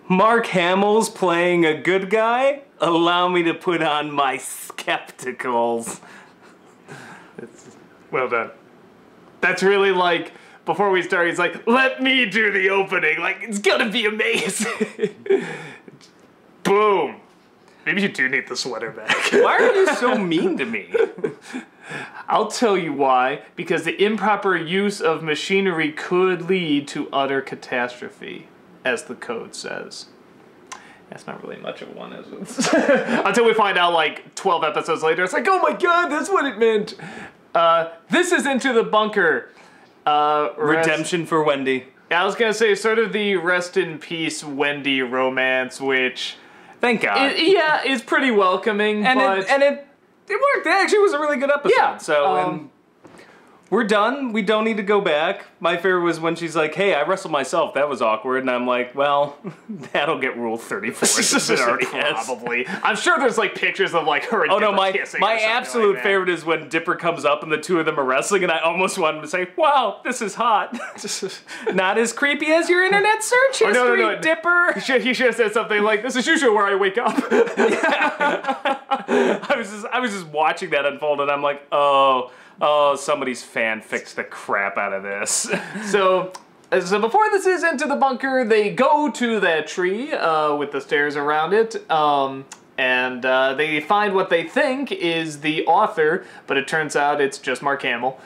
Mark Hamill's playing a good guy? Allow me to put on my skepticals. Well done. That's really like, before we start, he's like, let me do the opening. Like, it's gonna be amazing. Boom. Maybe you do need the sweater back. Why are you so mean to me? I'll tell you why. Because the improper use of machinery could lead to utter catastrophe, as the code says. That's not really much of one, is it? Until we find out, like, 12 episodes later, it's like, oh my god, that's what it meant. This is Into the Bunker. Redemption for Wendy. Yeah, I was gonna say, sort of the rest in peace Wendy romance, which... Thank God. It's pretty welcoming, and but... it worked. It actually was a really good episode. Yeah, So, we're done. We don't need to go back. My favorite was when she's like, hey, I wrestled myself. That was awkward. And I'm like, well, that'll get Rule 34. It already has. Probably. I'm sure there's, like, pictures of, like, her and Dipper kissing. My absolute favorite is when Dipper comes up and the two of them are wrestling, and I almost wanted to say, wow, this is hot. Not as creepy as your internet search history, no. Dipper. He should have said something like, this is usually where I wake up. I was just watching that unfold, and I'm like, oh, somebody's fan-ficced the crap out of this. So before this is Into the Bunker, they go to that tree with the stairs around it, and they find what they think is the author, but it turns out it's just Mark Hamill.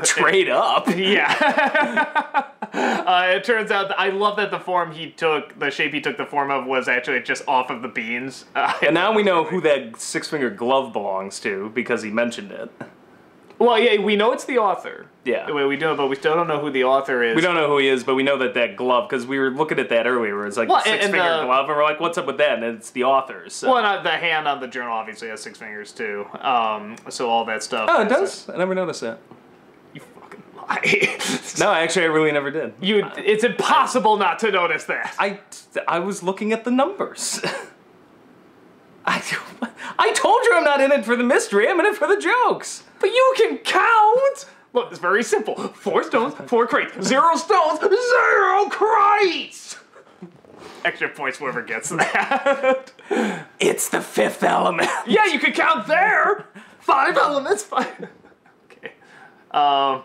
Trade up. Yeah. It turns out that I love that the shape he took the form of was actually just off of the beans. And now we know who that six-finger glove belongs to because he mentioned it. Well, yeah, we know it's the author. Yeah. We do, but we still don't know who the author is. We don't know who he is, but we know that glove, because we were looking at that earlier, where it's like the six-finger glove, and we're like, what's up with that? And it's the author's. So. Well, and the hand on the journal obviously has 6 fingers, too. So all that stuff. Oh, it does? I never noticed that. You fucking lie. No, actually, I really never did. It's impossible not to notice that. I was looking at the numbers. I told you I'm not in it for the mystery, I'm in it for the jokes. But you can count! Look, it's very simple. 4 stones, 4 crates. 0 stones, 0 crates! Extra points whoever gets that. It's the 5th element. Yeah, you can count there! 5 elements, 5. Okay. What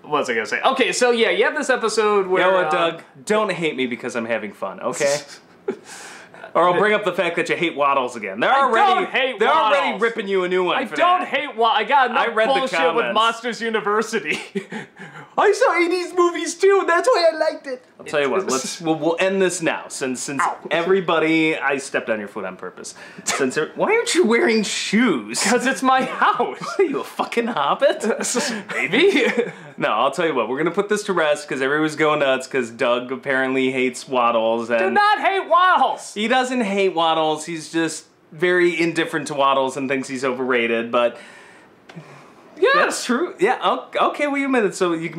was I gonna say? Okay, so yeah, you have this episode where... You know what, Doug? Don't hate me because I'm having fun, okay? Or I'll bring up the fact that you hate Waddles again. They're already ripping you a new one. I don't hate Waddles. I got enough bullshit with Monsters University. I saw 80s movies too, and that's why I liked it. I'll tell you what, we'll end this now, since everybody... I stepped on your foot on purpose. Why aren't you wearing shoes? Because it's my house. Are you a fucking hobbit? Maybe. No, I'll tell you what, we're gonna put this to rest, because everyone's going nuts, because Doug apparently hates Waddles. And do not hate Waddles! He doesn't hate Waddles, he's just very indifferent to Waddles and thinks he's overrated, but... Yeah, that's true. Yeah, okay, well, you admit it. So you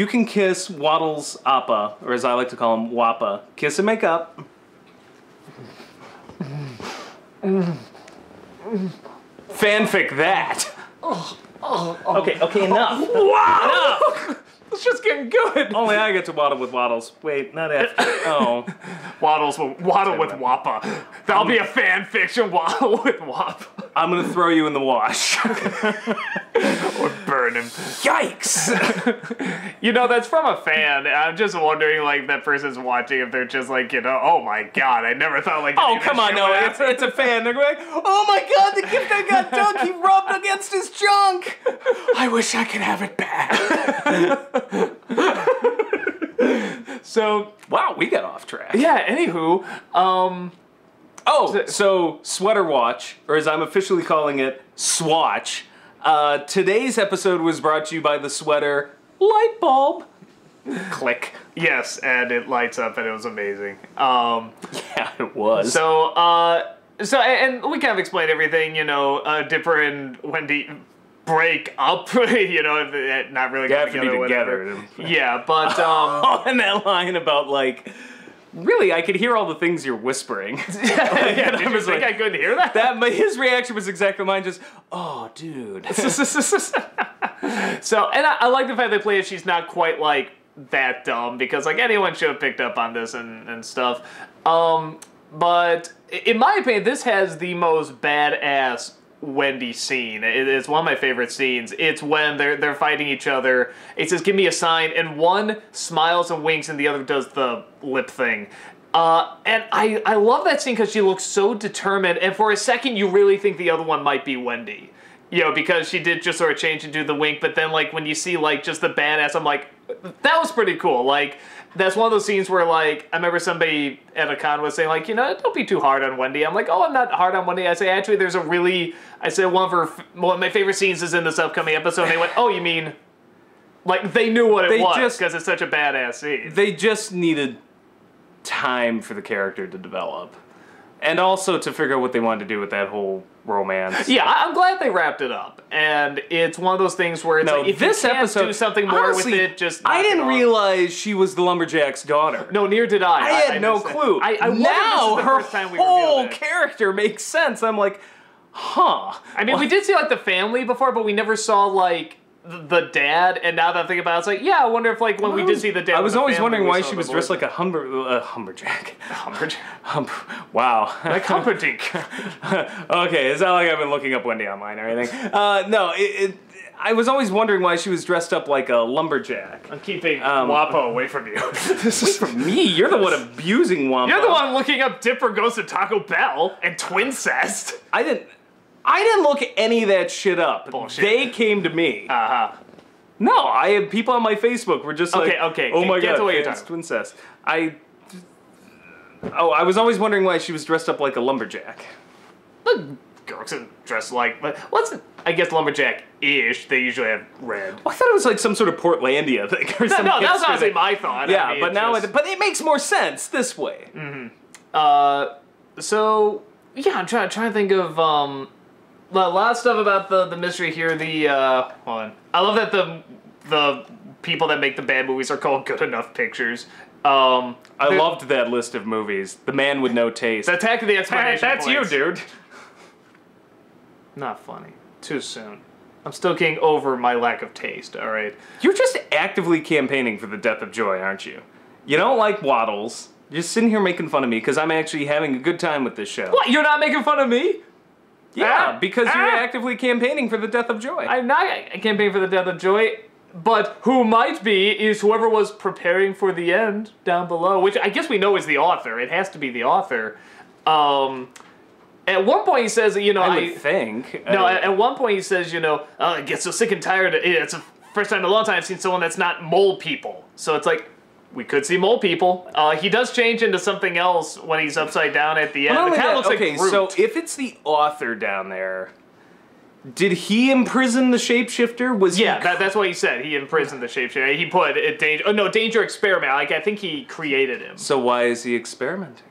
can kiss Waddles Appa, or as I like to call him, Wappa. Kiss and make up. Fanfic that. Okay, enough. Wow! Enough! It's just getting good. Only I get to waddle with Waddles. Wait, not after. Oh. Waddle with Wappa. That'll be a fan fiction, Waddle with Wappa. I'm gonna throw you in the wash. Or burn him. Yikes! You know, that's from a fan. I'm just wondering, like, that person's watching if they're just like, you know, oh my god, I never thought like... Oh, come on, no, it's a fan. They're going, oh my god, the gift I got Doug, he rubbed against his junk! I wish I could have it back. So, wow, we got off track. Yeah, anywho, so Sweater Watch, or as I'm officially calling it, Swatch. Today's episode was brought to you by the sweater Light Bulb. Click. Yes, and it lights up, and it was amazing. Yeah, it was. So, and we kind of explained everything, you know, Dipper and Wendy break up, you know, not really have together, to be whatever. together. Yeah, but, and that line about, like, really, I could hear all the things you're whispering. Yeah, did you think I couldn't hear that? His reaction was exactly mine, just, oh, dude. So, and I like the fact they play it, she's not quite, like, that dumb because like anyone should have picked up on this and stuff. But in my opinion, this has the most badass Wendy scene. It's one of my favorite scenes. It's when they're fighting each other. It says, "Give me a sign," and one smiles and winks, and the other does the lip thing. And I love that scene because she looks so determined, and for a second you really think the other one might be Wendy. You know, because she did just sort of change and do the wink, but then, like, when you see, like, just the badass, I'm like, that was pretty cool. Like, that's one of those scenes where, like, I remember somebody at a con was saying, like, you know, don't be too hard on Wendy. I'm like, oh, I'm not hard on Wendy. I say, actually, there's a really, I said one of my favorite scenes is in this upcoming episode, and they went, oh, you mean, like, they knew what it was, because it's such a badass scene. They just needed time for the character to develop. And also to figure out what they wanted to do with that whole romance. Yeah, I'm glad they wrapped it up. And it's one of those things where it's like, if this you can't episode, do something more honestly, with it, just I knock didn't it off. realize she was the lumberjack's daughter. No, neither did I. I had no clue. I wonder now if this is the her first time we whole revealed it. character makes sense. I'm like, huh. I mean, we did see, like, the family before, but we never saw, like, the dad, and now that I think about it, it's like, yeah, I wonder if, like, when we did see the dad, I was with the always family, wondering we why saw she the was dressed Lord. like a humberjack. Humberjack? Wow. Like Humperdinck. Okay, it's not like I've been looking up Wendy online or anything. No, I was always wondering why she was dressed up like a lumberjack. I'm keeping Wapo away from you. This is from me. You're the one abusing Wampa. You're the one looking up Dipper Goes to Taco Bell and Twincest. I didn't look any of that shit up. Bullshit. They came to me. Uh-huh. No, I had people on my Facebook were just like, Okay, oh my get god, to what you're it's talking Twincest. I was always wondering why she was dressed up like a lumberjack. Look, girls are dressed like, but I guess lumberjack-ish. They usually have red. Well, I thought it was like some sort of Portlandia thing or something. No, that was honestly my thought. Yeah, I mean, but now just... but it makes more sense this way. So yeah, I'm trying to think of a lot of stuff about the mystery here. Hold on. I love that the people that make the bad movies are called Good Enough Pictures. I loved that list of movies. The Man with No Taste. The Attack of the Hey, Explanation that's Points. you, dude. Not funny. Too soon. I'm still getting over my lack of taste, alright? You're just actively campaigning for the death of Joy, aren't you? You don't like Waddles. You're just sitting here making fun of me because I'm actually having a good time with this show. What? You're not making fun of me? Yeah, because you're actively campaigning for the death of Joy. I'm not campaigning for the death of Joy, but who might be is whoever was preparing for the end down below, which I guess we know is the author. It has to be the author. At one point he says, you know, I would think. No, at one point he says, you know, I get so sick and tired. It's the first time in a long time I've seen someone that's not mole people. So it's like, we could see mole people. He does change into something else when he's upside down at the end. Well, the cat looks okay, like Groot. so if it's the author down there, did he imprison the shapeshifter? Was yeah, he... that's what he said. He imprisoned the shapeshifter. He put it danger. Oh no, danger experiment. Like I think he created him. So why is he experimenting?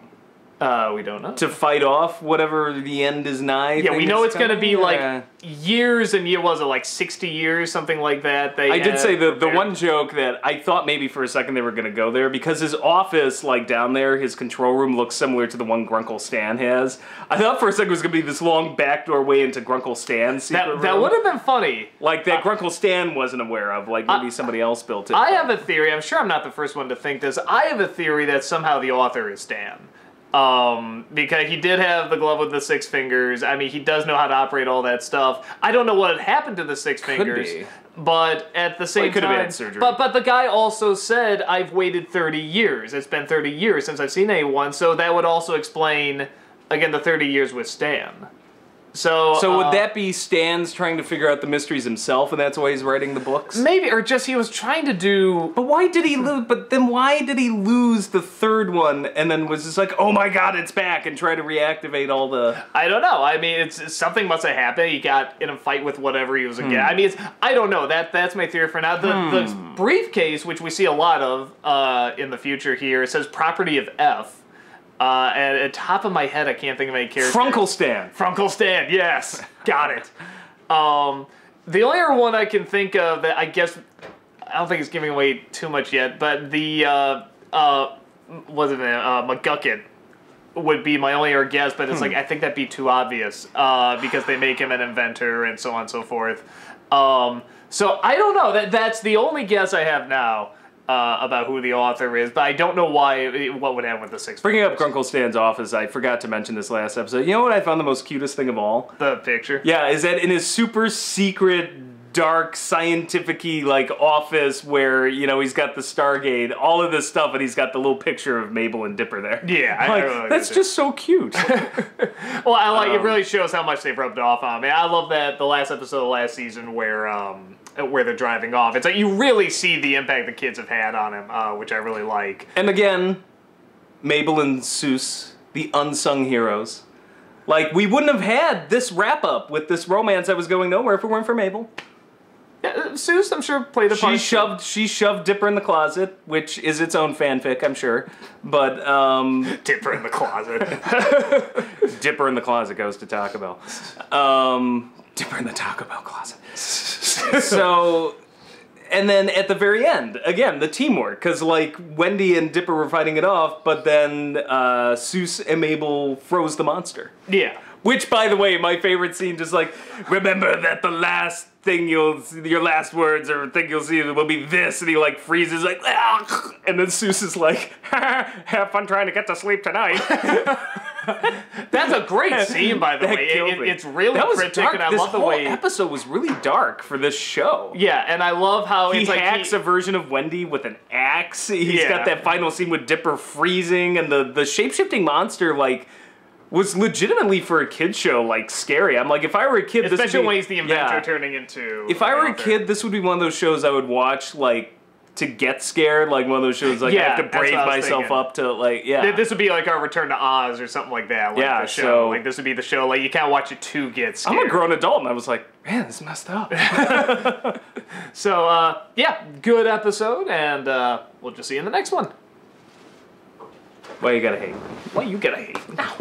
We don't know. To fight off whatever the end is nigh? Yeah, we know it's going to be like Yeah. years and years. Was it like 60 years, something like that? I did say the prepared. one joke that I thought maybe for a second they were going to go there because his office, like down there, his control room looks similar to the one Grunkle Stan has. I thought for a second it was going to be this long backdoor way into Grunkle Stan's secret room. That would have been funny. Like that Grunkle Stan wasn't aware of. Like maybe somebody else built it. I have a theory. I'm sure I'm not the first one to think this. I have a theory that somehow the author is Stan. Because he did have the glove with the 6 fingers. I mean, he does know how to operate all that stuff. I don't know what had happened to the 6 fingers. be. But at the same could time... have had surgery. But the guy also said, I've waited 30 years. It's been 30 years since I've seen anyone. So that would also explain, again, the 30 years with Stan. So would that be Stan's trying to figure out the mysteries himself, and that's why he's writing the books? Maybe, or just he was trying to do... But why did he lose? But then why did he lose the third one, and then was just like, oh my god, it's back, and try to reactivate all the... I don't know. I mean, it's something must have happened. He got in a fight with whatever he was against. I mean, I don't know. That's my theory for now. The briefcase, which we see a lot of in the future here, it says property of F. At the top of my head, I can't think of any characters. Frunkle Stan. Frunkle Stan, yes. Got it. The only other one I can think of that I guess, I don't think it's giving away too much yet, but the, McGucket would be my only other guess, but it's like, I think that'd be too obvious, because they make him an inventor and so on and so forth. So I don't know. That's the only guess I have now. about who the author is, but I don't know what would happen with the six. Bringing up Grunkle Stan's office, I forgot to mention this last episode. You know what I found the most cutest thing of all? The picture. Yeah, is that in his super secret, dark, scientific-y, like, office where, you know, he's got the Stargate, all of this stuff, and he's got the little picture of Mabel and Dipper there. Yeah, I really like that's that just so cute. Well, I like it. Really shows how much they've rubbed off on me. I love that the last episode of last season where they're driving off. It's like you really see the impact the kids have had on him, which I really like. And again, Mabel and Seuss, the unsung heroes. Like, we wouldn't have had this wrap-up with this romance that was going nowhere if it weren't for Mabel. Yeah, Seuss, I'm sure, played a part. She shoved Dipper in the closet, which is its own fanfic, I'm sure. But, Dipper in the closet. Dipper in the closet goes to Taco Bell. Dipper in the Taco Bell closet. So, and then at the very end, again, the teamwork. Because, like, Wendy and Dipper were fighting it off, but then Seuss and Mabel froze the monster. Yeah. Which, by the way, my favorite scene, just like, remember that the last thing your last words or thing you'll see will be this, and he like freezes like, ah! And then Seuss is like, have fun trying to get to sleep tonight. That's a great scene, by the way. It's really cryptic, dark. And I love the way this whole episode was really dark for this show. Yeah, and I love how he hacks a version of Wendy with an axe. He's got that final scene with Dipper freezing, and the shape-shifting monster like was legitimately for a kid's show, like, scary. I'm like, if I were a kid, especially when he's the inventor turning into. If I were a kid, this would be one of those shows I would watch, like, to get scared, like one of those shows, like, I have to brave myself up to, like, This would be like our Return to Oz or something like that. Like the show. So like, this would be the show, like, you can't watch it to get scared. I'm a grown adult, and I was like, man, this is messed up. So, yeah, good episode, and we'll just see you in the next one. Why you gotta hate? Why you gotta hate?